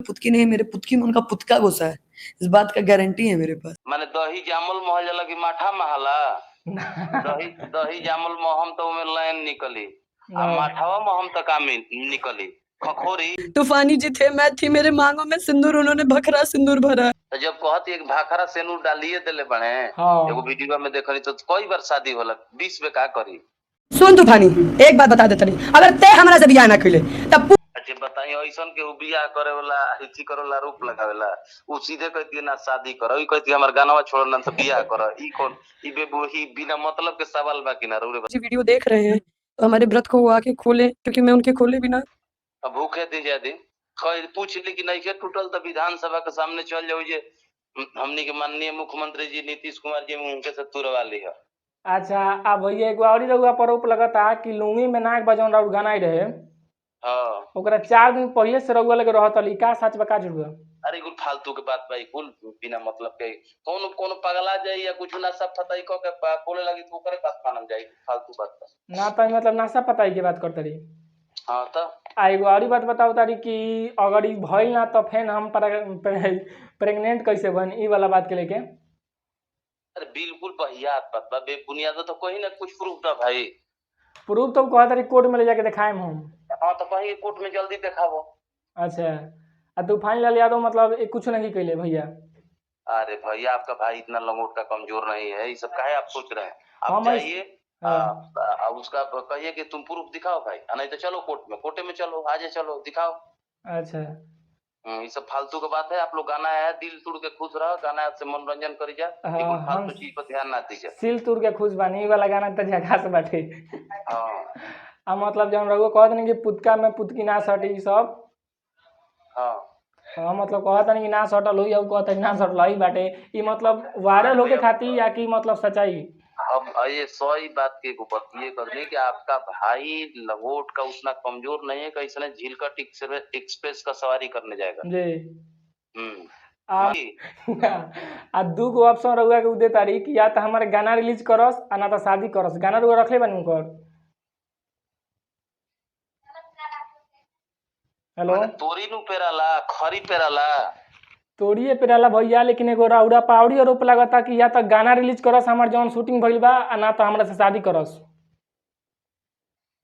पुतकी नहीं, मेरे पुतकी में उनका पुतका घुसा है, इस बात का गारंटी है मेरे पास। माने दही जामुल महल जाला की माठा महला दही दही जामुल महम तो में लाइन निकली आ माठावा महम तक आमी निकली खखोरी। तूफानी जी थे, मैं थी, मेरे मांगों में सिंदूर, उन्होंने भखरा सिंदूर भरा। तो जब कहती एक भाखरा सेनूर डालिए दिले बने एगो वीडियो में देखनी तो कई बार शादी होला 20 में का करी। सुन तूफानी, एक बात बता देता नहीं, अगर ते हमरा से बियाह ना कइले तब अच्छा बताइए ऐसन के बियाह करे वाला हिची करे वाला रूप लगावेला उ सीधे कहती ना शादी करो, ई कहती हमर गानवा छोड़ ना तो बियाह करो। ई कौन ई बेबूही बिना मतलब के सवाल बाकी ना रे। जी वीडियो देख रहे हैं तो हमारे व्रत को वो आके खोले, क्योंकि मैं उनके खोले बिना अब भूखे दी जादी खैर पूछ ली कि नहीं के टूटल तो विधानसभा के सामने चल जाओ जे हमनी के माननीय मुख्यमंत्री जी नीतीश कुमार जी उनके से तुरवा ली है। अच्छा अब भैया एगो और रउआ पर रोप लगता कि लुंगी में नाक बजौन और गाना ही रहे हाँ ओकरा 4 दिन पहले से रउआ लगे रहत अली का सच बका जुड़ुआ। अरे कुल फालतू के बात भाई कुल बिना मतलब के कौन कौन पगला जाए या कुछ ना सब फताई को के बोले लगी तो करे बात मानम जाए फालतू बात ना तो मतलब नासा पताई के बात करते रही। हाँ तो आ एगो और बात बताओ तारी कि अगर ई भइल ना तो फिर हम प्रेग्नेंट कैसे बन ई वाला बात के लेके। अरे बिल्कुल बहियात बात बा बेबुनियाद तो कोई ना कुछ प्रूफ ना भाई। प्रूफ तो कहत रही कोर्ट में ले जाके दिखाएम हम। हाँ तो कहीं कोर्ट में जल्दी दिखावो। अच्छा आ तूफान लाल यादव मतलब कुछ नहीं कैले भैया। अरे भैया आपका भाई इतना लंगोट का कमजोर नहीं है, ये सब काहे आप सोच रहे हैं। आप हाँ जाइए हाँ। उसका कहिए कि तुम प्रूफ दिखाओ भाई, नहीं तो चलो कोर्ट में चलो आज चलो दिखाओ। अच्छा ये सब फालतू की बात है। आप लोग गाना है दिल तोड़ के खुश रहो, गाना से मनोरंजन करी जा, हाँ फालतू चीज पर ध्यान ना दीजिए। सिल तुर के खुश बानी वाला गाना तो झकास बाटे। हाँ आ मतलब जब रउआ कहत नहीं कि पुतका में पुतकी ना सटी सब। हाँ हाँ मतलब कहत नहीं कि ना सटल हुई और कहत ना सटल ही बाटे ई मतलब वायरल होके खाती या कि मतलब सच्चाई। हम ये सही बात के बतिए करने कि आपका भाई लंगोट का उतना कमजोर नहीं है कि इसने झीलकट एक्सप्रेस का सवारी करने जाएगा जी। आ दूगो ऑप्शन रहुआ के उदे तारी कि या तो हमारे गाना रिलीज करस आ ना तो शादी करस। गाना रहुआ रखले बानी उनकर। हेलो तोरी नु पेराला खरी पेराला तोड़िए पेराला भैया, लेकिन एगो राउरा पावड़ी रोप लगता कि या तो गाना रिलीज करस हमार जौन शूटिंग भइल बा आ ना तो हमरा से शादी करस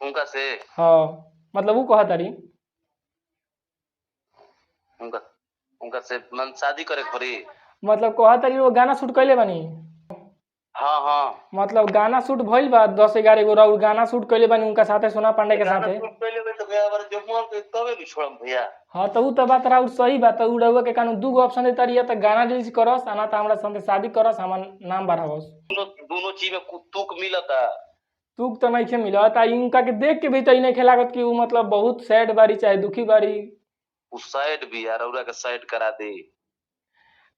उनका से। हाँ मतलब वो कहत तारी उनका से मन शादी करे पड़ी मतलब कहत तारी वो गाना शूट कैले बानी। हाँ हाँ मतलब गाना शूट भइल बा 10-11 गो राउर गाना शूट कैले बानी उनका साथे सोना पांडे के साथे। भैया हाँ तो उ तो बात राउर सही बात उ रउआ के कानून दूगो ऑप्शन देता रही तो गाना रिलीज करस आ ना तो हमरा संगे शादी करस हमार नाम बढ़ावस। दोनों चीज में तुक मिलता। तुक तो नहीं मिलत आ इनका के देख के भी तो नहीं लागत कि उ मतलब बहुत सैड बारी चाहे दुखी बारी। उस साइड भी यार औरा का साइड करा दे।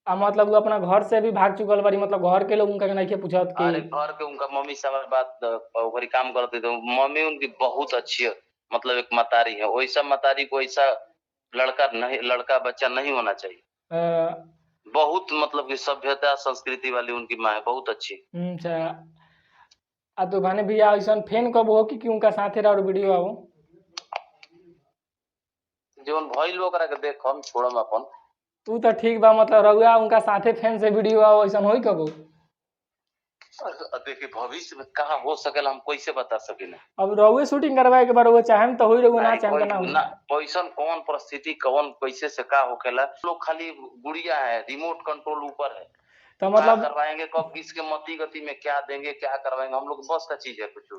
आ मतलब वो अपना घर से भी भाग चुकल बारी, मतलब घर के लोग उनका नहीं पूछत कि। अरे घर के उनका मम्मी से हमारी बात ओकरी काम करते थे, मम्मी उनकी बहुत अच्छी है, मतलब एक मतारी है। वैसा मतारी को ऐसा लड़का बच्चा नहीं होना चाहिए। बहुत मतलब कि सभ्यता संस्कृति वाली उनकी माँ है, बहुत अच्छी। अच्छा आ तो भाने भैया ऐसा फेन कब हो कि उनका साथे रहो वीडियो आओ जीवन भइल ओकरा के देख हम छोड़म अपन। तू तो ठीक बा मतलब रहुआ उनका साथे फैन से वीडियो आओ ऐसा होई कबो। देखिए भविष्य में कहाँ हो सकेला हम कैसे बता सकेला। अब रहुए शूटिंग करवाए के बार वो चाहेम तो होई रहुए ना चाहेम ना कैसन कौन परिस्थिति कौन कैसे से का होकेला। लोग खाली गुड़िया है, रिमोट कंट्रोल ऊपर है तो मतलब करवाएंगे कब किसके मती गति में क्या देंगे क्या करवाएंगे, हम लोग बस का चीज है कुछ।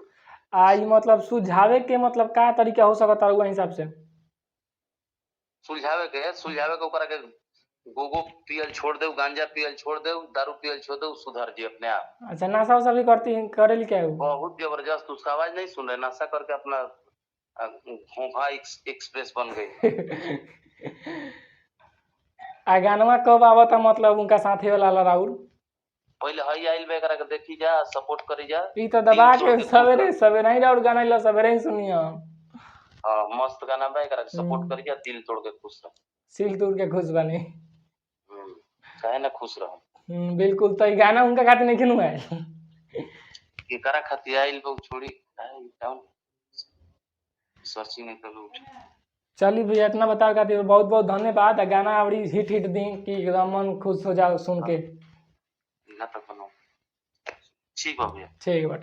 आई मतलब सुझावे के मतलब का तरीका हो सकता है हिसाब से सुलझावे के ओकरा के गोगो पियल छोड़ दे, गांजा पियल छोड़ दे, दारू पियल छोड़ दे, सुधर जी अपने आप। अच्छा नशा वशा भी करती करेली क्या है बहुत जबरदस्त, उसका आवाज नहीं सुन रहे, नशा करके अपना घोंघा एक्सप्रेस बन गई। आ गानवा कब आवता मतलब उनका साथी वाला राउर पहले हई आइल बे करा के देखी जा, सपोर्ट करी जा। ई तो दबा के सवेरे सवेरे ही राउर गाना ला सवेरे ही सुनियो। हां मस्त गाना बे करा के सपोर्ट करी जा, दिल तोड़ के खुश रह। सिल तोड़ के खुश बनी काहे ना खुश रह। बिल्कुल तो गाना उनका खातिर नहीं खिनु है के करा खातिर आइल बे छोड़ी डाउन सर्चिंग नहीं कर उठ चलिए भैया इतना बताओ खातिर बहुत बहुत धन्यवाद। गाना आवड़ी हिट हिट दी कि एकदम मन खुश हो जाओ सुन के। ना तक बनाओ ठीक बा भैया। ठीक है बेटा।